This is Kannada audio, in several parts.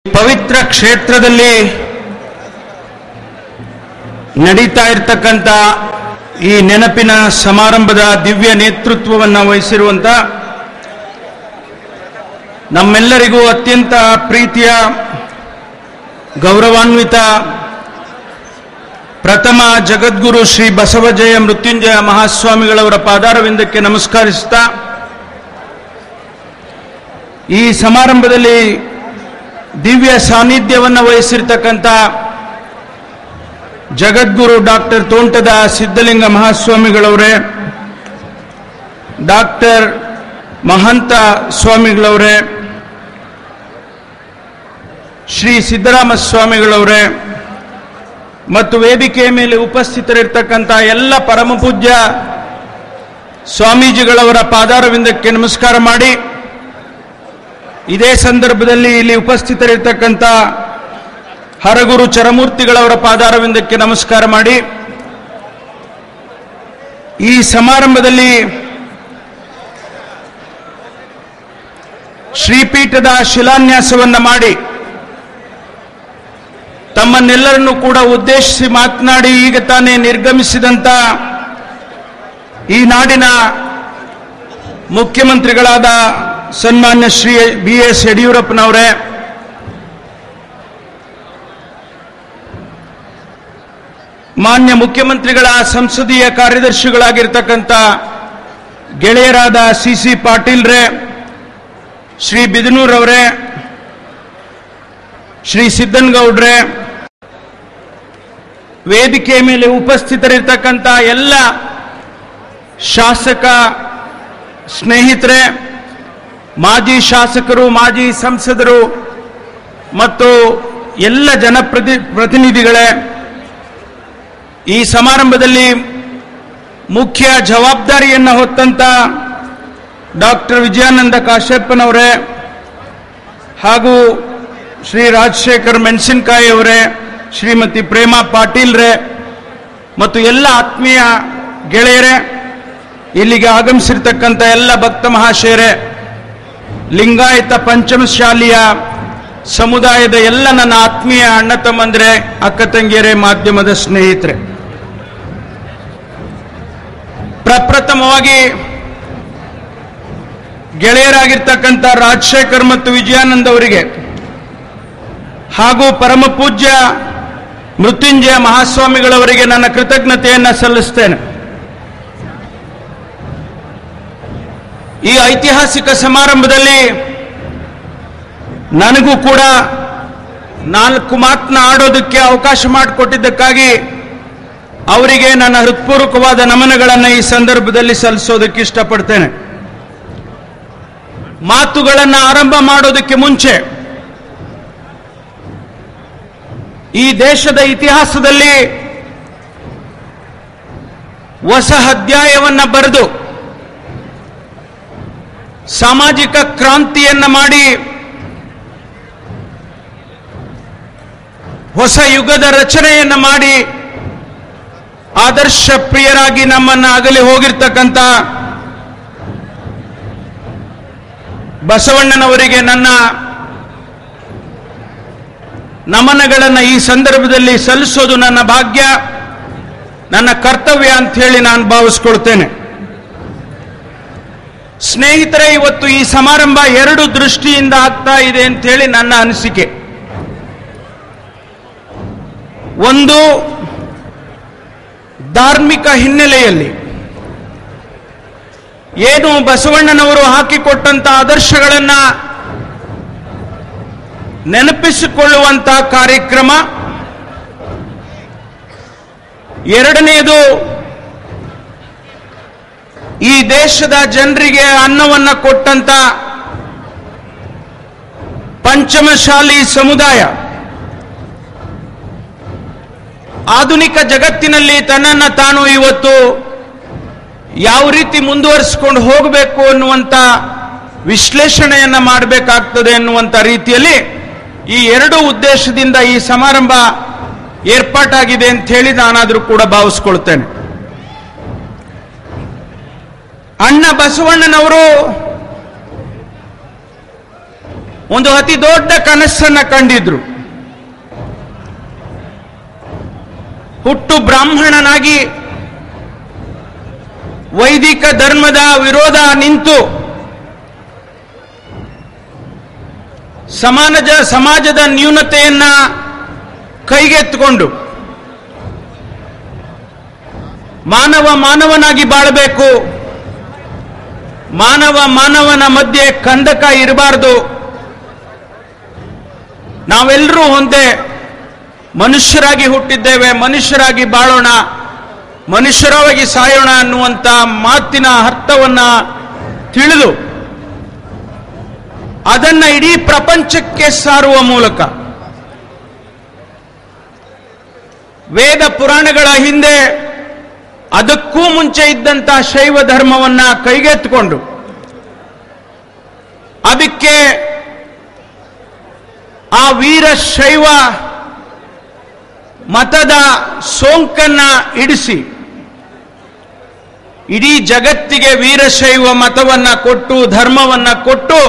ಪವಿತ್ರ ಕ್ಷೇತ್ರದಲ್ಲಿ ನಡೀತಾ ಇರತಕ್ಕಂತ ಈ ನೆನಪಿನ ಸಮಾರಂಭದ ದಿವ್ಯ ನೇತೃತ್ವವನ್ನು ವಹಿಸಿರುವಂತ ನಮ್ಮೆಲ್ಲರಿಗೂ ಅತ್ಯಂತ ಪ್ರೀತಿಯ ಗೌರವಾನ್ವಿತ ಪ್ರಥಮ ಜಗದ್ಗುರು ಶ್ರೀ ಬಸವಜಯ ಮೃತ್ಯುಂಜಯ ಮಹಾಸ್ವಾಮಿಗಳವರ ಪಾದಾರವಿಂದಕ್ಕೆ ನಮಸ್ಕರಿಸುತ್ತಾ ಈ ಸಮಾರಂಭದಲ್ಲಿ ದಿವ್ಯ ಸಾನ್ನಿಧ್ಯವನ್ನು ವಹಿಸಿರ್ತಕ್ಕಂಥ ಜಗದ್ಗುರು ಡಾಕ್ಟರ್ ತೋಂಟದ ಸಿದ್ಧಲಿಂಗ ಮಹಾಸ್ವಾಮಿಗಳವರೇ, ಡಾಕ್ಟರ್ ಮಹಂತ ಸ್ವಾಮಿಗಳವರೇ, ಶ್ರೀ ಸಿದ್ದರಾಮ ಸ್ವಾಮಿಗಳವರೇ ಮತ್ತು ವೇದಿಕೆಯ ಮೇಲೆ ಉಪಸ್ಥಿತರಿರ್ತಕ್ಕಂಥ ಎಲ್ಲ ಪರಮಪೂಜ್ಯ ಸ್ವಾಮೀಜಿಗಳವರ ಪಾದಾರವಿಂದಕ್ಕೆ ನಮಸ್ಕಾರ ಮಾಡಿ, ಇದೇ ಸಂದರ್ಭದಲ್ಲಿ ಇಲ್ಲಿ ಉಪಸ್ಥಿತರಿರ್ತಕ್ಕಂಥ ಹರಗುರು ಚರಮೂರ್ತಿಗಳವರ ಪಾದಾರವಿಂದಕ್ಕೆ ನಮಸ್ಕಾರ ಮಾಡಿ, ಈ ಸಮಾರಂಭದಲ್ಲಿ ಶ್ರೀಪೀಠದ ಶಿಲಾನ್ಯಾಸವನ್ನ ಮಾಡಿ ತಮ್ಮನ್ನೆಲ್ಲರನ್ನೂ ಕೂಡ ಉದ್ದೇಶಿಸಿ ಮಾತನಾಡಿ ಈಗ ತಾನೇ ನಿರ್ಗಮಿಸಿದಂತ ಈ ನಾಡಿನ ಮುಖ್ಯಮಂತ್ರಿಗಳಾದ ಸನ್ಮಾನ್ಯ ಶ್ರೀ ಬಿ.ಎಸ್. ಯಡಿಯೂರಪ್ಪನವರೇ, ಮಾನ್ಯ ಮುಖ್ಯಮಂತ್ರಿಗಳ ಸಂಸದೀಯ ಕಾರ್ಯದರ್ಶಿಗಳಾಗಿರ್ತಕ್ಕಂಥ ಗೆಳೆಯರಾದ ಸಿ ಪಾಟೀಲ್ರೇ, ಶ್ರೀ ಬಿದನೂರವರೇ, ಶ್ರೀ ಸಿದ್ದನಗೌಡ್ರೆ, ವೇದಿಕೆಯ ಮೇಲೆ ಉಪಸ್ಥಿತರಿರ್ತಕ್ಕಂಥ ಎಲ್ಲ ಶಾಸಕ ಸ್ನೇಹಿತರೆ, ಮಾಜಿ ಶಾಸಕರು, ಮಾಜಿ ಸಂಸದರು ಮತ್ತು ಎಲ್ಲ ಜನಪ್ರತಿನಿಧಿಗಳೇ, ಈ ಸಮಾರಂಭದಲ್ಲಿ ಮುಖ್ಯ ಜವಾಬ್ದಾರಿಯನ್ನು ಹೊತ್ತಂತ ಡಾಕ್ಟರ್ ವಿಜಯಾನಂದ ಕಾಶ್ಯಪ್ಪನವರೇ ಹಾಗೂ ಶ್ರೀ ರಾಜಶೇಖರ್ ಮೆಣಸಿನಕಾಯಿ ಅವರೇ, ಶ್ರೀಮತಿ ಪ್ರೇಮಾ ಪಾಟೀಲ್ರೇ ಮತ್ತು ಎಲ್ಲ ಆತ್ಮೀಯ ಗೆಳೆಯರೇ, ಇಲ್ಲಿಗೆ ಆಗಮಿಸಿರ್ತಕ್ಕಂಥ ಎಲ್ಲ ಭಕ್ತ ಮಹಾಶಯರೇ, ಲಿಂಗಾಯತ ಪಂಚಮಶಾಲಿಯ ಸಮುದಾಯದ ಎಲ್ಲ ನನ್ನ ಆತ್ಮೀಯ ಅಣ್ಣ ತಮ್ಮಂದ್ರೆ, ಅಕ್ಕ ತಂಗಿಯರೇ, ಮಾಧ್ಯಮದ ಸ್ನೇಹಿತರೆ, ಪ್ರಪ್ರಥಮವಾಗಿ ಗೆಳೆಯರಾಗಿರ್ತಕ್ಕಂಥ ರಾಜಶೇಖರ್ ಮತ್ತು ವಿಜಯಾನಂದ್ ಅವರಿಗೆ ಹಾಗೂ ಪರಮ ಪೂಜ್ಯ ಮೃತ್ಯುಂಜಯ ಮಹಾಸ್ವಾಮಿಗಳವರಿಗೆ ನನ್ನ ಕೃತಜ್ಞತೆಯನ್ನು ಸಲ್ಲಿಸ್ತೇನೆ. ಈ ಐತಿಹಾಸಿಕ ಸಮಾರಂಭದಲ್ಲಿ ನನಗೂ ಕೂಡ 4 ಮಾತನ್ನ ಆಡೋದಕ್ಕೆ ಅವಕಾಶ ಮಾಡಿಕೊಟ್ಟಿದ್ದಕ್ಕಾಗಿ ಅವರಿಗೆ ನನ್ನ ಹೃತ್ಪೂರ್ವಕವಾದ ನಮನಗಳನ್ನು ಈ ಸಂದರ್ಭದಲ್ಲಿ ಸಲ್ಲಿಸೋದಕ್ಕೆ ಇಷ್ಟಪಡ್ತೇನೆ. ಮಾತುಗಳನ್ನು ಆರಂಭ ಮಾಡೋದಕ್ಕೆ ಮುಂಚೆ ಈ ದೇಶದ ಇತಿಹಾಸದಲ್ಲಿ ಹೊಸ ಅಧ್ಯಾಯವನ್ನು ಬರೆದು ಸಾಮಾಜಿಕ ಕ್ರಾಂತಿಯನ್ನ ಮಾಡಿ ಹೊಸ ಯುಗದ ರಚನೆಯನ್ನ ಮಾಡಿ ಆದರ್ಶ ಪ್ರಿಯರಾಗಿ ನಮ್ಮನ್ನ ಅಗಲಿ ಹೋಗಿರ್ತಕ್ಕಂಥ ಬಸವಣ್ಣನವರಿಗೆ ನನ್ನ ನಮನಗಳನ್ನು ಈ ಸಂದರ್ಭದಲ್ಲಿ ಸಲ್ಲಿಸೋದು ನನ್ನ ಭಾಗ್ಯ, ನನ್ನ ಕರ್ತವ್ಯ ಅಂತ ಹೇಳಿ ನಾನು ಭಾವಿಸ್ಕೊಳ್ತೇನೆ. ಸ್ನೇಹಿತರೆ, ಇವತ್ತು ಈ ಸಮಾರಂಭ 2 ದೃಷ್ಟಿಯಿಂದ ಆಗ್ತಾ ಇದೆ ಅಂತ ಹೇಳಿ ನನ್ನ ಅನಿಸಿಕೆ. ಒಂದು, ಧಾರ್ಮಿಕ ಹಿನ್ನೆಲೆಯಲ್ಲಿ ಏನು ಬಸವಣ್ಣನವರು ಹಾಕಿಕೊಟ್ಟಂತ ಆದರ್ಶಗಳನ್ನ ನೆನಪಿಸಿಕೊಳ್ಳುವಂತ ಕಾರ್ಯಕ್ರಮ. ಎರಡನೆಯದು, ಈ ದೇಶದ ಜನರಿಗೆ ಅನ್ನವನ್ನು ಕೊಟ್ಟಂತ ಪಂಚಮಶಾಲಿ ಸಮುದಾಯ ಆಧುನಿಕ ಜಗತ್ತಿನಲ್ಲಿ ತನ್ನನ್ನು ತಾನು ಇವತ್ತು ಯಾವ ರೀತಿ ಮುಂದುವರಿಸಿಕೊಂಡು ಹೋಗಬೇಕು ಅನ್ನುವಂಥ ವಿಶ್ಲೇಷಣೆಯನ್ನ ಮಾಡಬೇಕಾಗ್ತದೆ ಅನ್ನುವಂಥ ರೀತಿಯಲ್ಲಿ ಈ 2 ಉದ್ದೇಶದಿಂದ ಈ ಸಮಾರಂಭ ಏರ್ಪಾಟಾಗಿದೆ ಅಂತ ಹೇಳಿ ನಾನಾದರೂ ಕೂಡ ಭಾವಿಸ್ಕೊಳ್ತೇನೆ. ಅಣ್ಣ ಬಸವಣ್ಣನವರು ಒಂದು ಅತಿ ದೊಡ್ಡ ಕನಸನ್ನ ಕಂಡಿದ್ರು. ಹುಟ್ಟು ಬ್ರಾಹ್ಮಣನಾಗಿ ವೈದಿಕ ಧರ್ಮದ ವಿರೋಧ ನಿಂತು ಸಮಾಜದ ನ್ಯೂನತೆಯನ್ನ ಕೈಗೆತ್ತಿಕೊಂಡು ಮಾನವನಾಗಿ ಬಾಳಬೇಕು, ಮಾನವನ ಮಧ್ಯೆ ಕಂದಕ ಇರಬಾರದು, ನಾವೆಲ್ಲರೂ ಒಂದೇ, ಮನುಷ್ಯರಾಗಿ ಹುಟ್ಟಿದ್ದೇವೆ, ಮನುಷ್ಯರಾಗಿ ಬಾಳೋಣ, ಮನುಷ್ಯರಾಗಿ ಸಾಯೋಣ ಅನ್ನುವಂಥ ಮಾತಿನ ಅರ್ಥವನ್ನ ತಿಳಿದು ಅದನ್ನ ಇಡೀ ಪ್ರಪಂಚಕ್ಕೆ ಸಾರುವ ಮೂಲಕ ವೇದ ಪುರಾಣಗಳ ಹಿಂದೆ ಅದಕ್ಕೂ ಮುಂಚೆ ಇದ್ದಂಥ ಶೈವ ಧರ್ಮವನ್ನ ಕೈಗೆತ್ತಿಕೊಂಡು ಅದಕ್ಕೆ ಆ ವೀರಶೈವ ಮತದ ಸೋಂಕನ್ನ ಇಡಿಸಿ ಇಡೀ ಜಗತ್ತಿಗೆ ವೀರಶೈವ ಮತವನ್ನ ಕೊಟ್ಟು ಧರ್ಮವನ್ನ ಕೊಟ್ಟು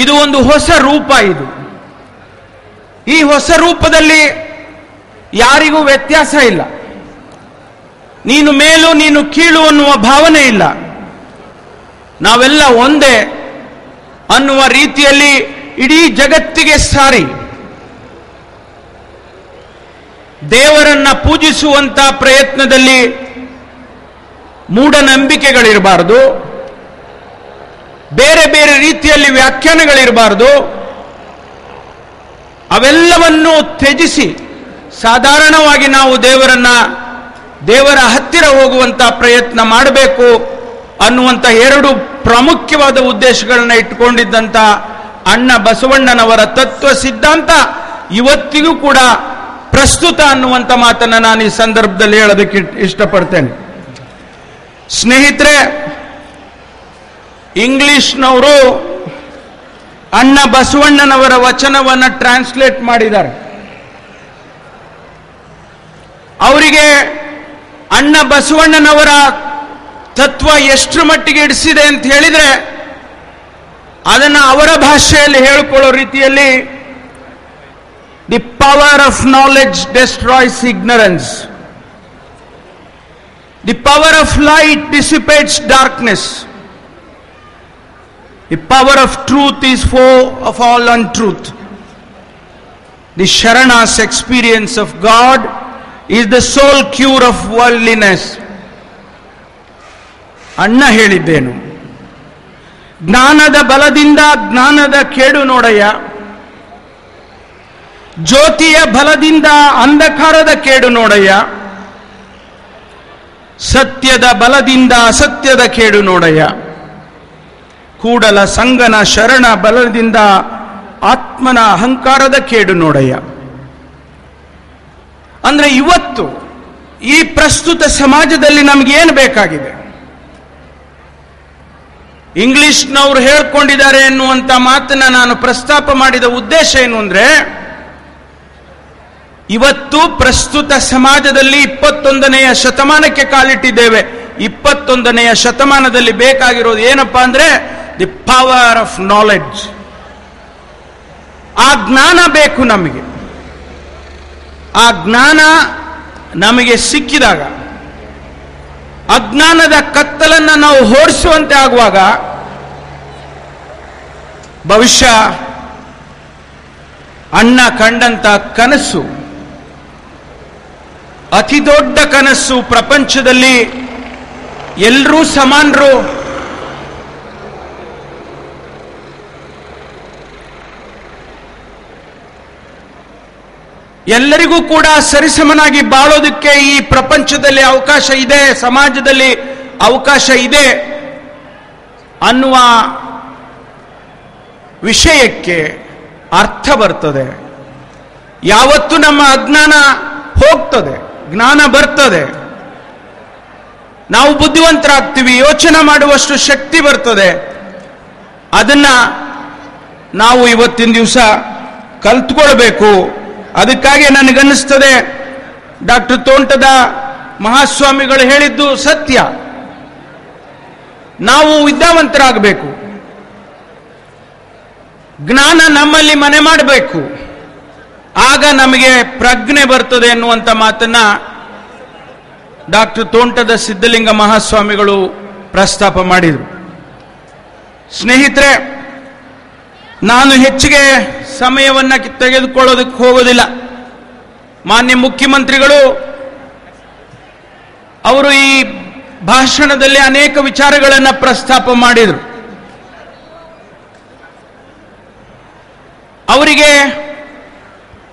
ಇದು ಒಂದು ಹೊಸ ರೂಪ. ಈ ಹೊಸ ರೂಪದಲ್ಲಿ ಯಾರಿಗೂ ವ್ಯತ್ಯಾಸ ಇಲ್ಲ, ನೀನು ಮೇಲು ನೀನು ಕೀಳು ಅನ್ನುವ ಭಾವನೆ ಇಲ್ಲ, ನಾವೆಲ್ಲ ಒಂದೇ ಅನ್ನುವ ರೀತಿಯಲ್ಲಿ ಇಡೀ ಜಗತ್ತಿಗೆ ಸಾರಿ ದೇವರನ್ನ ಪೂಜಿಸುವಂತ ಪ್ರಯತ್ನದಲ್ಲಿ ಮೂಢನಂಬಿಕೆಗಳಿರಬಾರದು, ಬೇರೆ ಬೇರೆ ರೀತಿಯಲ್ಲಿ ವ್ಯಾಖ್ಯಾನಗಳಿರಬಾರದು. ಅವೆಲ್ಲವನ್ನೂ ತ್ಯಜಿಸಿ ಸಾಧಾರಣವಾಗಿ ನಾವು ದೇವರ ಹತ್ತಿರ ಹೋಗುವಂತ ಪ್ರಯತ್ನ ಮಾಡಬೇಕು ಅನ್ನುವಂಥ ಎರಡು ಪ್ರಾಮುಖ್ಯವಾದ ಉದ್ದೇಶಗಳನ್ನ ಇಟ್ಟುಕೊಂಡಿದ್ದಂಥ ಅಣ್ಣ ಬಸವಣ್ಣನವರ ತತ್ವ ಸಿದ್ಧಾಂತ ಇವತ್ತಿಗೂ ಕೂಡ ಪ್ರಸ್ತುತ ಅನ್ನುವಂಥ ಮಾತನ್ನು ನಾನು ಈ ಸಂದರ್ಭದಲ್ಲಿ ಹೇಳೋದಕ್ಕೆ ಇಷ್ಟಪಡ್ತೇನೆ. ಸ್ನೇಹಿತರೆ, ಇಂಗ್ಲಿಷ್ನವರು ಅಣ್ಣ ಬಸವಣ್ಣನವರ ವಚನವನ್ನು ಟ್ರಾನ್ಸ್ಲೇಟ್ ಮಾಡಿದ್ದಾರೆ. ಅವರಿಗೆ ಅಣ್ಣ ಬಸವಣ್ಣನವರ ತತ್ವ ಎಷ್ಟರ ಮಟ್ಟಿಗೆ ಇಡಿಸಿದೆ ಅಂತ ಹೇಳಿದ್ರೆ ಅದನ್ನು ಅವರ ಭಾಷೆಯಲ್ಲಿ ಹೇಳಿಕೊಳ್ಳೋ ರೀತಿಯಲ್ಲಿ the power of knowledge destroys ignorance, the power of light dissipates darkness, the power of truth is for of all untruth, the Sharanas experience of God is the soul cure of worldliness. ಅಣ್ಣ ಹೇಳಿದ್ದೇನು? ಜ್ಞಾನದ ಬಲದಿಂದ ಜ್ಞಾನದ ಕೇಡು ನೋಡಯ್ಯ, ಜ್ಯೋತಿಯ ಬಲದಿಂದ ಅಂಧಕಾರದ ಕೇಡು ನೋಡಯ್ಯ, ಸತ್ಯದ ಬಲದಿಂದ ಅಸತ್ಯದ ಕೇಡು ನೋಡಯ್ಯ, ಕೂಡಲ ಸಂಗನ ಶರಣ ಬಲದಿಂದ ಆತ್ಮನ ಅಹಂಕಾರದ ಕೇಡು ನೋಡಯ್ಯ. ಅಂದ್ರೆ ಇವತ್ತು ಈ ಪ್ರಸ್ತುತ ಸಮಾಜದಲ್ಲಿ ನಮಗೇನು ಬೇಕಾಗಿದೆ? ಇಂಗ್ಲಿಷ್ನವರು ಹೇಳ್ಕೊಂಡಿದ್ದಾರೆ ಎನ್ನುವಂತ ಮಾತನ್ನ ನಾನು ಪ್ರಸ್ತಾಪ ಮಾಡಿದ ಉದ್ದೇಶ ಏನು ಅಂದ್ರೆ, ಇವತ್ತು ಪ್ರಸ್ತುತ ಸಮಾಜದಲ್ಲಿ 21ನೆಯ ಶತಮಾನಕ್ಕೆ ಕಾಲಿಟ್ಟಿದ್ದೇವೆ. 21ನೆಯ ಶತಮಾನದಲ್ಲಿ ಬೇಕಾಗಿರೋದು ಏನಪ್ಪಾ ಅಂದ್ರೆ ದಿ ಪವರ್ ಆಫ್ ನಾಲೆಡ್ಜ್. ಆ ಜ್ಞಾನ ಬೇಕು ನಮಗೆ. ಆ ಜ್ಞಾನ ನಮಗೆ ಸಿಕ್ಕಿದಾಗ, ಅಜ್ಞಾನದ ಕತ್ತಲನ್ನು ನಾವು ಓಡಿಸುವಂತೆ ಆಗುವಾಗ ಬಹುಶಃ ಅಣ್ಣ ಕಂಡಂತ ಕನಸು ಅತಿ ದೊಡ್ಡ ಕನಸು, ಪ್ರಪಂಚದಲ್ಲಿ ಎಲ್ಲರೂ ಸಮಾನರು, ಎಲ್ಲರಿಗೂ ಕೂಡ ಸರಿಸಮನಾಗಿ ಬಾಳೋದಕ್ಕೆ ಈ ಪ್ರಪಂಚದಲ್ಲಿ ಅವಕಾಶ ಇದೆ, ಸಮಾಜದಲ್ಲಿ ಅವಕಾಶ ಇದೆ ಅನ್ನುವ ವಿಷಯಕ್ಕೆ ಅರ್ಥ ಬರ್ತದೆ. ಯಾವತ್ತು ನಮ್ಮ ಅಜ್ಞಾನ ಹೋಗ್ತದೆ, ಜ್ಞಾನ ಬರ್ತದೆ, ನಾವು ಬುದ್ಧಿವಂತರಾಗ್ತೀವಿ, ಯೋಚನೆ ಮಾಡುವಷ್ಟು ಶಕ್ತಿ ಬರ್ತದೆ. ಅದನ್ನ ನಾವು ಇವತ್ತಿನ ದಿವಸ ಕಲ್ತ್ಕೊಳ್ಬೇಕು. ಅದಕ್ಕಾಗಿ ನನಗನ್ನಿಸ್ತದೆ ಡಾಕ್ಟರ್ ತೋಂಟದ ಮಹಾಸ್ವಾಮಿಗಳು ಹೇಳಿದ್ದು ಸತ್ಯ. ನಾವು ವಿದ್ಯಾವಂತರಾಗಬೇಕು. ಜ್ಞಾನ ನಮ್ಮಲ್ಲಿ ಮನೆ ಮಾಡಬೇಕು, ಆಗ ನಮಗೆ ಪ್ರಜ್ಞೆ ಬರ್ತದೆ ಎನ್ನುವಂತ ಮಾತನ್ನ ಡಾಕ್ಟರ್ ತೋಂಟದ ಸಿದ್ಧಲಿಂಗ ಮಹಾಸ್ವಾಮಿಗಳು ಪ್ರಸ್ತಾಪ ಮಾಡಿದರು. ಸ್ನೇಹಿತರೆ, ನಾನು ಹೆಚ್ಚಿಗೆ ಸಮಯವನ್ನು ತೆಗೆದುಕೊಳ್ಳೋದಕ್ಕೆ ಹೋಗೋದಿಲ್ಲ. ಮಾನ್ಯ ಮುಖ್ಯಮಂತ್ರಿಗಳು ಅವರು ಈ ಭಾಷಣದಲ್ಲಿ ಅನೇಕ ವಿಚಾರಗಳನ್ನು ಪ್ರಸ್ತಾಪ ಮಾಡಿದರು. ಅವರಿಗೆ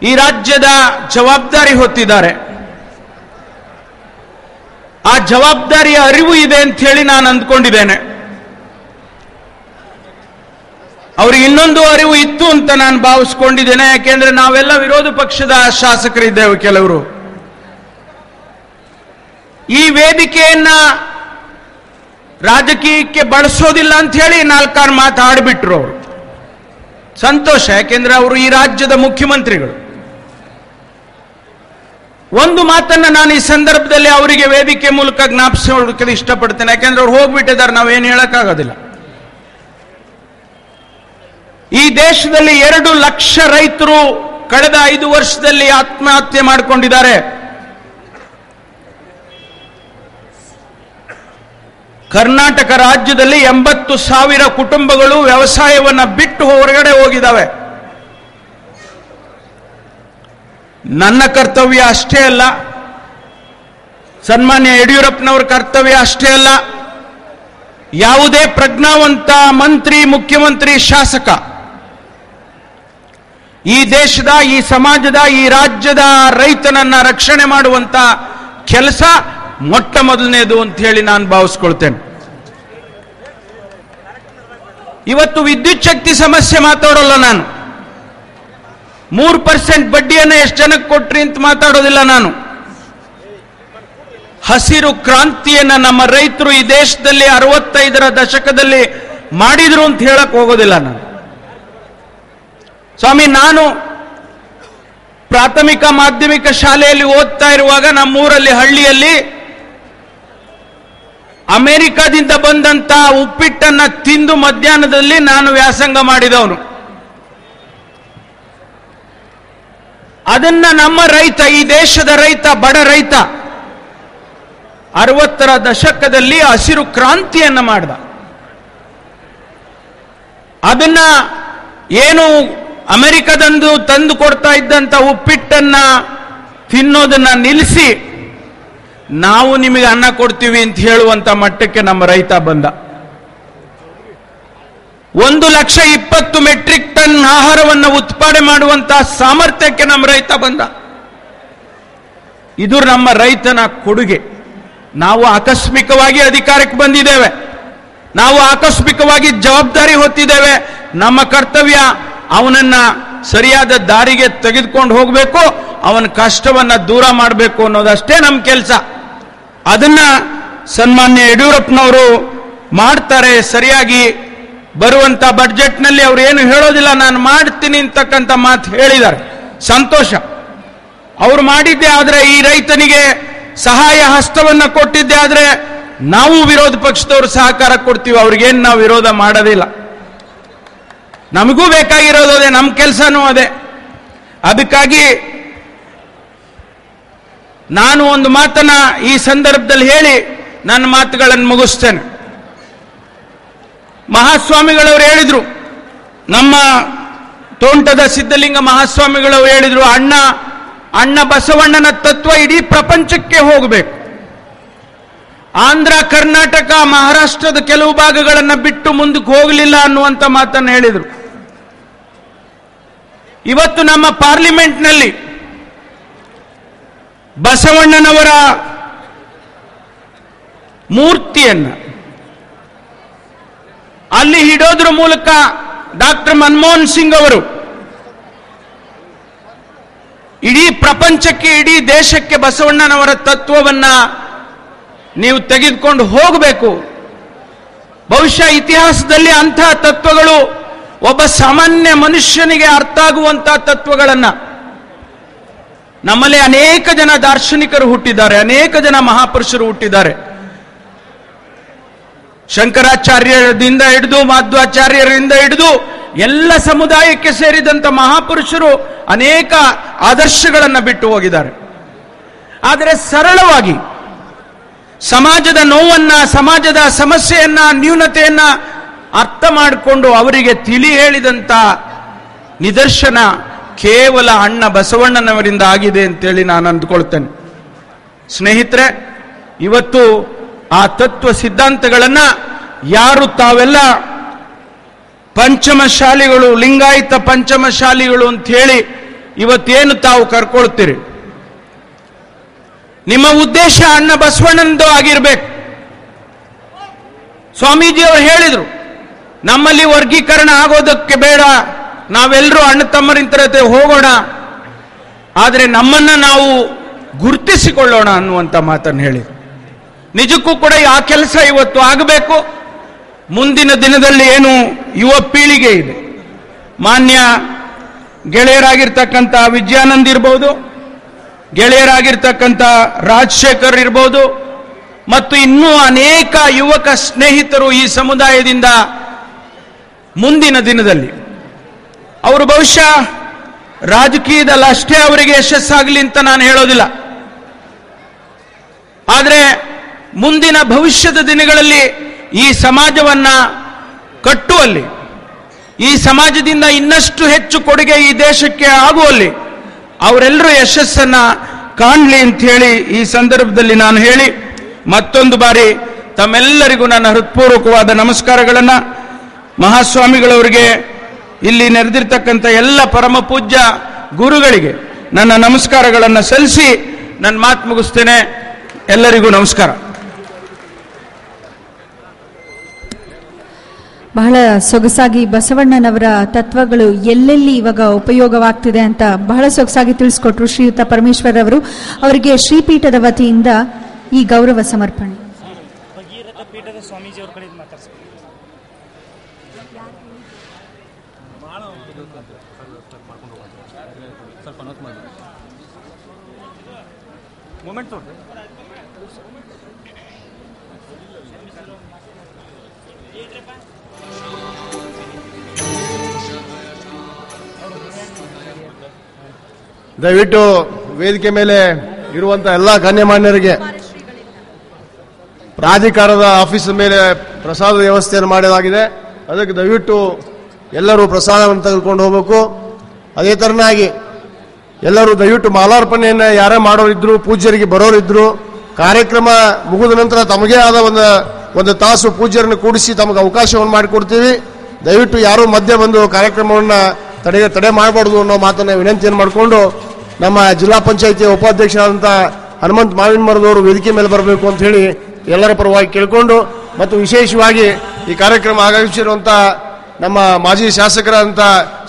ಈ ರಾಜ್ಯದ ಜವಾಬ್ದಾರಿ ಹೊತ್ತಿದ್ದಾರೆ. ಆ ಜವಾಬ್ದಾರಿಯ ಅರಿವು ಇದೆ ಅಂತ ಹೇಳಿ ನಾನು ಅಂದ್ಕೊಂಡಿದ್ದೇನೆ. ಅವ್ರಿಗೆ ಇನ್ನೊಂದು ಅರಿವು ಇತ್ತು ಅಂತ ನಾನು ಭಾವಿಸ್ಕೊಂಡಿದ್ದೇನೆ. ಯಾಕೆಂದ್ರೆ ನಾವೆಲ್ಲ ವಿರೋಧ ಪಕ್ಷದ ಶಾಸಕರಿದ್ದೇವೆ. ಕೆಲವರು ಈ ವೇದಿಕೆಯನ್ನ ರಾಜಕೀಯಕ್ಕೆ ಬಳಸೋದಿಲ್ಲ ಅಂತ ಹೇಳಿ 4 ಮಾತು ಆಡ್ಬಿಟ್ರು. ಅವರು ಸಂತೋಷ, ಯಾಕೆಂದ್ರೆ ಅವರು ಈ ರಾಜ್ಯದ ಮುಖ್ಯಮಂತ್ರಿಗಳು. ಒಂದು ಮಾತನ್ನ ನಾನು ಈ ಸಂದರ್ಭದಲ್ಲಿ ಅವರಿಗೆ ವೇದಿಕೆ ಮೂಲಕ ಜ್ಞಾಪಿಸೋದಕ್ಕೆ ಇಷ್ಟಪಡ್ತೇನೆ. ಯಾಕೆಂದ್ರೆ ಅವ್ರು ಹೋಗ್ಬಿಟ್ಟಿದ್ದಾರೆ, ನಾವೇನು ಹೇಳಕ್ಕಾಗೋದಿಲ್ಲ. ಈ ದೇಶದಲ್ಲಿ 2 ಲಕ್ಷ ರೈತರು ಕಳೆದ 5 ವರ್ಷದಲ್ಲಿ ಆತ್ಮಹತ್ಯೆ ಮಾಡಿಕೊಂಡಿದ್ದಾರೆ. ಕರ್ನಾಟಕ ರಾಜ್ಯದಲ್ಲಿ 80,000 ಕುಟುಂಬಗಳು ವ್ಯವಸಾಯವನ್ನ ಬಿಟ್ಟು ಹೊರಗಡೆ ಹೋಗಿದ್ದಾವೆ. ನನ್ನ ಕರ್ತವ್ಯ ಅಷ್ಟೇ ಅಲ್ಲ, ಸನ್ಮಾನ್ಯ ಯಡಿಯೂರಪ್ಪನವರ ಕರ್ತವ್ಯ ಅಷ್ಟೇ ಅಲ್ಲ, ಯಾವುದೇ ಪ್ರಜ್ಞಾವಂತ ಮಂತ್ರಿ, ಮುಖ್ಯಮಂತ್ರಿ, ಶಾಸಕ ಈ ದೇಶದ, ಈ ಸಮಾಜದ, ಈ ರಾಜ್ಯದ ರೈತನನ್ನ ರಕ್ಷಣೆ ಮಾಡುವಂತ ಕೆಲಸ ಮೊಟ್ಟ ಮೊದಲನೇದು ಅಂತ ಹೇಳಿ ನಾನು ಭಾವಿಸ್ಕೊಳ್ತೇನೆ. ಇವತ್ತು ವಿದ್ಯುತ್ ಶಕ್ತಿ ಸಮಸ್ಯೆ ಮಾತಾಡೋಲ್ಲ ನಾನು. 3% ಬಡ್ಡಿಯನ್ನು ಎಷ್ಟು ಜನಕ್ಕೆ ಕೊಟ್ರಿ ಅಂತ ಮಾತಾಡೋದಿಲ್ಲ ನಾನು. ಹಸಿರು ಕ್ರಾಂತಿಯನ್ನ ನಮ್ಮ ರೈತರು ಈ ದೇಶದಲ್ಲಿ 65ರ ದಶಕದಲ್ಲಿ ಮಾಡಿದ್ರು ಅಂತ ಹೇಳಕ್ ಹೋಗೋದಿಲ್ಲ ನಾನು. ಸ್ವಾಮಿ, ನಾನು ಪ್ರಾಥಮಿಕ ಮಾಧ್ಯಮಿಕ ಶಾಲೆಯಲ್ಲಿ ಓದ್ತಾ ಇರುವಾಗ ನಮ್ಮೂರಲ್ಲಿ ಹಳ್ಳಿಯಲ್ಲಿ ಅಮೆರಿಕದಿಂದ ಬಂದಂತ ಉಪ್ಪಿಟ್ಟನ್ನ ತಿಂದು ಮಧ್ಯಾಹ್ನದಲ್ಲಿ ನಾನು ವ್ಯಾಸಂಗ ಮಾಡಿದವನು. ಅದನ್ನ ನಮ್ಮ ರೈತ, ಈ ದೇಶದ ರೈತ, ಬಡ ರೈತ 60ರ ದಶಕದಲ್ಲಿ ಹಸಿರು ಕ್ರಾಂತಿಯನ್ನ ಮಾಡಿದ. ಅದನ್ನ ಏನು ಅಮೆರಿಕದಂದು ತಂದು ಕೊಡ್ತಾ ಇದ್ದಂತ ಉಪ್ಪಿಟ್ಟನ್ನ ತಿನ್ನೋದನ್ನ ನಿಲ್ಲಿಸಿ ನಾವು ನಿಮಗೆ ಅನ್ನ ಕೊಡ್ತೀವಿ ಅಂತ ಹೇಳುವಂತ ಮಟ್ಟಕ್ಕೆ ನಮ್ಮ ರೈತ ಬಂದ. 1,20,000 ಮೆಟ್ರಿಕ್ ಟನ್ ಆಹಾರವನ್ನು ಉತ್ಪಾದನೆ ಮಾಡುವಂತಹ ಸಾಮರ್ಥ್ಯಕ್ಕೆ ನಮ್ಮ ರೈತ ಬಂದ. ಇದು ನಮ್ಮ ರೈತನ ಕೊಡುಗೆ. ನಾವು ಆಕಸ್ಮಿಕವಾಗಿ ಅಧಿಕಾರಕ್ಕೆ ಬಂದಿದ್ದೇವೆ, ನಾವು ಆಕಸ್ಮಿಕವಾಗಿ ಜವಾಬ್ದಾರಿ ಹೊತ್ತಿದ್ದೇವೆ. ನಮ್ಮ ಕರ್ತವ್ಯ ಅವನನ್ನ ಸರಿಯಾದ ದಾರಿಗೆ ತೆಗೆದುಕೊಂಡು ಹೋಗಬೇಕು, ಅವನ ಕಷ್ಟವನ್ನ ದೂರ ಮಾಡಬೇಕು ಅನ್ನೋದಷ್ಟೇ ನಮ್ಮ ಕೆಲಸ. ಅದನ್ನ ಸನ್ಮಾನ್ಯ ಯಡಿಯೂರಪ್ಪನವರು ಮಾಡ್ತಾರೆ ಸರಿಯಾಗಿ. ಬರುವಂತ ಬಡ್ಜೆಟ್ನಲ್ಲಿ ಅವರು ಏನು ಹೇಳೋದಿಲ್ಲ, ನಾನು ಮಾಡ್ತೀನಿ ಅಂತಕ್ಕಂಥ ಮಾತು ಹೇಳಿದ್ದಾರೆ. ಸಂತೋಷ. ಅವರು ಮಾಡಿದ್ದೆ ಆದ್ರೆ, ಈ ರೈತನಿಗೆ ಸಹಾಯ ಹಸ್ತವನ್ನ ಕೊಟ್ಟಿದ್ದೆ ಆದ್ರೆ ನಾವು ವಿರೋಧ ಪಕ್ಷದವರು ಸಹಕಾರ ಕೊಡ್ತೀವಿ. ಅವ್ರಿಗೇನು ನಾವು ವಿರೋಧ ಮಾಡೋದಿಲ್ಲ. ನಮಗೂ ಬೇಕಾಗಿರೋದು ಅದೇ, ನಮ್ಮ ಕೆಲಸನೂ ಅದೇ. ಅದಕ್ಕಾಗಿ ನಾನು ಒಂದು ಮಾತನ್ನ ಈ ಸಂದರ್ಭದಲ್ಲಿ ಹೇಳಿ ನನ್ನ ಮಾತುಗಳನ್ನು ಮುಗಿಸ್ತೇನೆ. ಮಹಾಸ್ವಾಮಿಗಳವರು ಹೇಳಿದ್ರು, ನಮ್ಮ ತೋಂಟದ ಸಿದ್ಧಲಿಂಗ ಮಹಾಸ್ವಾಮಿಗಳವರು ಹೇಳಿದ್ರು, ಅಣ್ಣ ಬಸವಣ್ಣನ ತತ್ವ ಇಡೀ ಪ್ರಪಂಚಕ್ಕೆ ಹೋಗಬೇಕು. ಆಂಧ್ರ, ಕರ್ನಾಟಕ, ಮಹಾರಾಷ್ಟ್ರದ ಕೆಲವು ಭಾಗಗಳನ್ನು ಬಿಟ್ಟು ಮುಂದಕ್ಕೆ ಹೋಗಲಿಲ್ಲ ಅನ್ನುವಂಥ ಮಾತನ್ನು ಹೇಳಿದರು. ಇವತ್ತು ನಮ್ಮ ಪಾರ್ಲಿಮೆಂಟ್ನಲ್ಲಿ ಬಸವಣ್ಣನವರ ಮೂರ್ತಿಯನ್ನ ಅಲ್ಲಿ ಇಡೋದ್ರ ಮೂಲಕ ಡಾಕ್ಟರ್ ಮನಮೋಹನ್ ಸಿಂಗ್ ಅವರು ಇಡೀ ಪ್ರಪಂಚಕ್ಕೆ, ಇಡೀ ದೇಶಕ್ಕೆ ಬಸವಣ್ಣನವರ ತತ್ವವನ್ನ ನೀವು ತೆಗೆದುಕೊಂಡು ಹೋಗಬೇಕು. ಬಹುಶಃ ಇತಿಹಾಸದಲ್ಲಿ ಅಂತಹ ತತ್ವಗಳು ಒಬ್ಬ ಸಾಮಾನ್ಯ ಮನುಷ್ಯನಿಗೆ ಅರ್ಥ ಆಗುವಂತಹ ತತ್ವಗಳನ್ನ ನಮ್ಮಲ್ಲಿ ಅನೇಕ ಜನ ದಾರ್ಶನಿಕರು ಹುಟ್ಟಿದ್ದಾರೆ, ಅನೇಕ ಜನ ಮಹಾಪುರುಷರು ಹುಟ್ಟಿದ್ದಾರೆ. ಶಂಕರಾಚಾರ್ಯರಿಂದ ಹಿಡಿದು, ಮಾಧ್ವಾಚಾರ್ಯರಿಂದ ಹಿಡಿದು ಎಲ್ಲ ಸಮುದಾಯಕ್ಕೆ ಸೇರಿದಂತ ಮಹಾಪುರುಷರು ಅನೇಕ ಆದರ್ಶಗಳನ್ನು ಬಿಟ್ಟು ಹೋಗಿದ್ದಾರೆ. ಆದರೆ ಸರಳವಾಗಿ ಸಮಾಜದ ನೋವನ್ನ, ಸಮಾಜದ ಸಮಸ್ಯೆಯನ್ನ, ನ್ಯೂನತೆಯನ್ನ ಅರ್ಥ ಮಾಡಿಕೊಂಡು ಅವರಿಗೆ ತಿಳಿ ಹೇಳಿದಂತ ನಿದರ್ಶನ ಕೇವಲ ಅಣ್ಣ ಬಸವಣ್ಣನವರಿಂದ ಆಗಿದೆ ಅಂತೇಳಿ ನಾನು ಅಂದುಕೊಳ್ತೇನೆ. ಸ್ನೇಹಿತರೆ, ಇವತ್ತು ಆ ತತ್ವ ಸಿದ್ಧಾಂತಗಳನ್ನ ಯಾರು ತಾವೆಲ್ಲ ಪಂಚಮಶಾಲಿಗಳು, ಲಿಂಗಾಯತ ಪಂಚಮಶಾಲಿಗಳು ಅಂತ ಹೇಳಿ ಇವತ್ತೇನು ತಾವು ಕರ್ಕೊಳ್ತೀರಿ, ನಿಮ್ಮ ಉದ್ದೇಶ ಅಣ್ಣ ಬಸವಣ್ಣನದು ಆಗಿರ್ಬೇಕು. ಸ್ವಾಮೀಜಿಯವರು ಹೇಳಿದ್ರು, ನಮ್ಮಲ್ಲಿ ವರ್ಗೀಕರಣ ಆಗೋದಕ್ಕೆ ಬೇಡ, ನಾವೆಲ್ಲರೂ ಅಣ್ಣ ತಮ್ಮರಿಂತರತೆ ಹೋಗೋಣ, ಆದರೆ ನಮ್ಮನ್ನ ನಾವು ಗುರುತಿಸಿಕೊಳ್ಳೋಣ ಅನ್ನುವಂಥ ಮಾತನ್ನು ಹೇಳಿದ್ರು. ನಿಜಕ್ಕೂ ಕೂಡ ಆ ಕೆಲಸ ಇವತ್ತು ಆಗಬೇಕು. ಮುಂದಿನ ದಿನದಲ್ಲಿ ಏನು ಯುವ ಪೀಳಿಗೆ ಇದೆ, ಮಾನ್ಯ ಗೆಳೆಯರಾಗಿರ್ತಕ್ಕಂಥ ವಿಜಯಾನಂದ್ ಇರ್ಬೋದು, ಗೆಳೆಯರಾಗಿರ್ತಕ್ಕಂಥ ರಾಜಶೇಖರ್ ಇರ್ಬೋದು, ಮತ್ತು ಇನ್ನೂ ಅನೇಕ ಯುವಕ ಸ್ನೇಹಿತರು ಈ ಸಮುದಾಯದಿಂದ ಮುಂದಿನ ದಿನದಲ್ಲಿ ಅವರು ಬಹುಶಃ ರಾಜಕೀಯದಲ್ಲಿ ಅಷ್ಟೇ ಅವರಿಗೆ ಯಶಸ್ಸಾಗಲಿ ಅಂತ ನಾನು ಹೇಳೋದಿಲ್ಲ, ಆದರೆ ಮುಂದಿನ ಭವಿಷ್ಯದ ದಿನಗಳಲ್ಲಿ ಈ ಸಮಾಜವನ್ನ ಕಟ್ಟುವಲ್ಲಿ, ಈ ಸಮಾಜದಿಂದ ಇನ್ನಷ್ಟು ಹೆಚ್ಚು ಕೊಡುಗೆ ಈ ದೇಶಕ್ಕೆ ಆಗುವಲ್ಲಿ ಅವರೆಲ್ಲರೂ ಯಶಸ್ಸನ್ನ ಕಾಣಲಿ ಅಂತ ಹೇಳಿ ಈ ಸಂದರ್ಭದಲ್ಲಿ ನಾನು ಹೇಳಿ, ಮತ್ತೊಂದು ಬಾರಿ ತಮ್ಮೆಲ್ಲರಿಗೂ ನನ್ನ ಹೃತ್ಪೂರ್ವಕವಾದ ನಮಸ್ಕಾರಗಳನ್ನ, ಮಹಾಸ್ವಾಮಿಗಳವರಿಗೆ, ಇಲ್ಲಿ ನೆರೆದಿರ್ತಕ್ಕಂಥ ಎಲ್ಲ ಪರಮ ಪೂಜ್ಯ ಗುರುಗಳಿಗೆ ನನ್ನ ನಮಸ್ಕಾರಗಳನ್ನು ಸಲ್ಲಿಸಿ ನನ್ನ ಮಾತು ಮುಗಿಸ್ತೇನೆ. ಎಲ್ಲರಿಗೂ ನಮಸ್ಕಾರ. ಬಹಳ ಸೊಗಸಾಗಿ ಬಸವಣ್ಣನವರ ತತ್ವಗಳು ಎಲ್ಲೆಲ್ಲಿ ಇವಾಗ ಉಪಯೋಗವಾಗ್ತಿದೆ ಅಂತ ಬಹಳ ಸೊಗಸಾಗಿ ತಿಳಿಸ್ಕೊಟ್ರು ಶ್ರೀಯುತ ಪರಮೇಶ್ವರ್ ಅವರು. ಅವರಿಗೆ ಶ್ರೀಪೀಠದ ವತಿಯಿಂದ ಈ ಗೌರವ ಸಮರ್ಪಣೆ. ದಯವಿಟ್ಟು ವೇದಿಕೆ ಮೇಲೆ ಇರುವಂತಹ ಎಲ್ಲ ಗಣ್ಯಮಾನ್ಯರಿಗೆ ಪ್ರಾಧಿಕಾರದ ಆಫೀಸ್ ಮೇಲೆ ಪ್ರಸಾದ ವ್ಯವಸ್ಥೆಯನ್ನು ಮಾಡಲಾಗಿದೆ. ಅದಕ್ಕೆ ದಯವಿಟ್ಟು ಎಲ್ಲರೂ ಪ್ರಸಾದವನ್ನು ತೆಗೆದುಕೊಂಡು ಹೋಗಬೇಕು. ಅದೇ ತರನಾಗಿ ಎಲ್ಲರೂ ದಯವಿಟ್ಟು ಮಾಲಾರ್ಪಣೆಯನ್ನು ಯಾರೇ ಮಾಡೋರಿದ್ರು, ಪೂಜ್ಯರಿಗೆ ಬರೋರಿದ್ರು, ಕಾರ್ಯಕ್ರಮ ಮುಗಿದ ನಂತರ ತಮಗೇ ಆದ ಒಂದು ತಾಸು ಪೂಜ್ಯರನ್ನು ಕೂಡಿಸಿ ತಮಗೆ ಅವಕಾಶವನ್ನು ಮಾಡಿಕೊಡ್ತೀವಿ. ದಯವಿಟ್ಟು ಯಾರೂ ಮಧ್ಯೆ ಬಂದು ಕಾರ್ಯಕ್ರಮವನ್ನು ತಡೆ ಮಾಡಬಾರ್ದು ಅನ್ನೋ ಮಾತನ್ನ ವಿನಂತಿಯನ್ನು ಮಾಡಿಕೊಂಡು, ನಮ್ಮ ಜಿಲ್ಲಾ ಪಂಚಾಯಿತಿ ಉಪಾಧ್ಯಕ್ಷರಾದಂಥ ಹನುಮಂತ್ ಮಾವಿನ ಮರದವರು ವೇದಿಕೆ ಮೇಲೆ ಬರಬೇಕು ಅಂತ ಹೇಳಿ ಎಲ್ಲರ ಪರವಾಗಿ ಕೇಳಿಕೊಂಡು, ಮತ್ತು ವಿಶೇಷವಾಗಿ ಈ ಕಾರ್ಯಕ್ರಮ ಆಗಮಿಸಿರುವಂಥ ನಮ್ಮ ಮಾಜಿ ಶಾಸಕರಾದಂಥ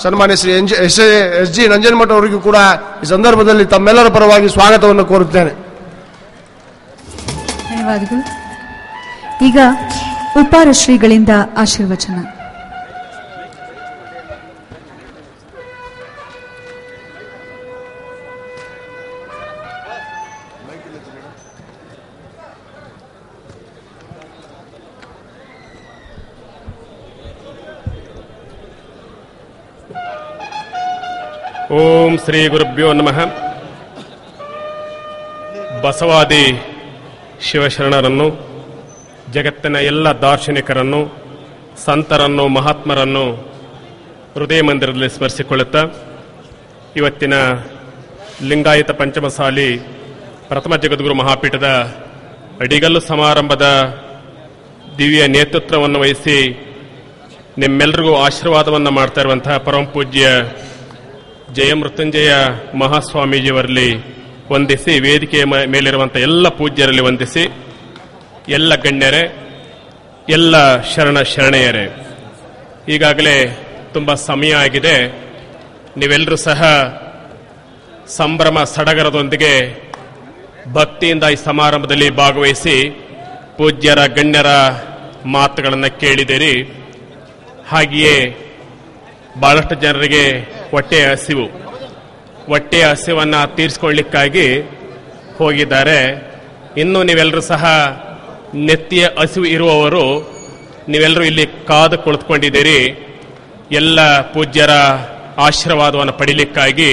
ಸನ್ಮಾನ್ಯ ಶ್ರೀ ಎಸ್ ಜಿ ನಂಜನಮಠ ಅವರಿಗೂ ಕೂಡ ಈ ಸಂದರ್ಭದಲ್ಲಿ ತಮ್ಮೆಲ್ಲರ ಪರವಾಗಿ ಸ್ವಾಗತವನ್ನು ಕೋರುತ್ತೇನೆ. ಧನ್ಯವಾದಗಳು. ಈಗ ಉಪಾರ ಶ್ರೀಗಳಿಂದ ಆಶೀರ್ವಚನ. ಓಂ ಶ್ರೀ ಗುರುಭ್ಯೋ ನಮಃ. ಬಸವಾದಿ ಶಿವಶರಣರನ್ನು, ಜಗತ್ತಿನ ಎಲ್ಲ ದಾರ್ಶನಿಕರನ್ನು, ಸಂತರನ್ನು, ಮಹಾತ್ಮರನ್ನು ಹೃದಯ ಮಂದಿರದಲ್ಲಿ ಸ್ಮರಿಸಿಕೊಳ್ಳುತ್ತಾ, ಇವತ್ತಿನ ಲಿಂಗಾಯತ ಪಂಚಮಸಾಲಿ ಪ್ರಥಮ ಜಗದ್ಗುರು ಮಹಾಪೀಠದ ಅಡಿಗಲ್ಲು ಸಮಾರಂಭದ ದಿವ್ಯ ನೇತೃತ್ವವನ್ನು ವಹಿಸಿ ನಿಮ್ಮೆಲ್ಲರಿಗೂ ಆಶೀರ್ವಾದವನ್ನು ಮಾಡ್ತಾ ಇರುವಂತಹ ಪರಮ ಪೂಜ್ಯ ಜಯಮೃತ್ಯುಂಜಯ ಮಹಾಸ್ವಾಮೀಜಿಯವರಲ್ಲಿ ವಂದಿಸಿ, ವೇದಿಕೆಯ ಮೇಲಿರುವಂತಹ ಎಲ್ಲ ಪೂಜ್ಯರಲ್ಲಿ ವಂದಿಸಿ, ಎಲ್ಲ ಗಣ್ಯರೇ, ಎಲ್ಲ ಶರಣೆಯರೇ, ಈಗಾಗಲೇ ತುಂಬ ಸಮಯ ಆಗಿದೆ. ನೀವೆಲ್ಲರೂ ಸಹ ಸಂಭ್ರಮ ಸಡಗರದೊಂದಿಗೆ ಭಕ್ತಿಯಿಂದ ಈ ಸಮಾರಂಭದಲ್ಲಿ ಭಾಗವಹಿಸಿ ಪೂಜ್ಯರ ಗಣ್ಯರ ಮಾತುಗಳನ್ನು ಕೇಳಿದಿರಿ. ಹಾಗೆಯೇ ಬಹಳಷ್ಟು ಜನರಿಗೆ ಹೊಟ್ಟೆಯ ಹಸಿವನ್ನು ತೀರಿಸಿಕೊಳ್ಳಿಕ್ಕಾಗಿ ಹೋಗಿದ್ದಾರೆ. ಇನ್ನು ನೀವೆಲ್ಲರೂ ಸಹ ನೆತ್ತಿಯ ಹಸಿವು ಇರುವವರು ನೀವೆಲ್ಲರೂ ಇಲ್ಲಿ ಕಾದು ಕುಳಿತುಕೊಂಡಿದ್ದೀರಿ. ಎಲ್ಲ ಪೂಜ್ಯರ ಆಶೀರ್ವಾದವನ್ನು ಪಡೀಲಿಕ್ಕಾಗಿ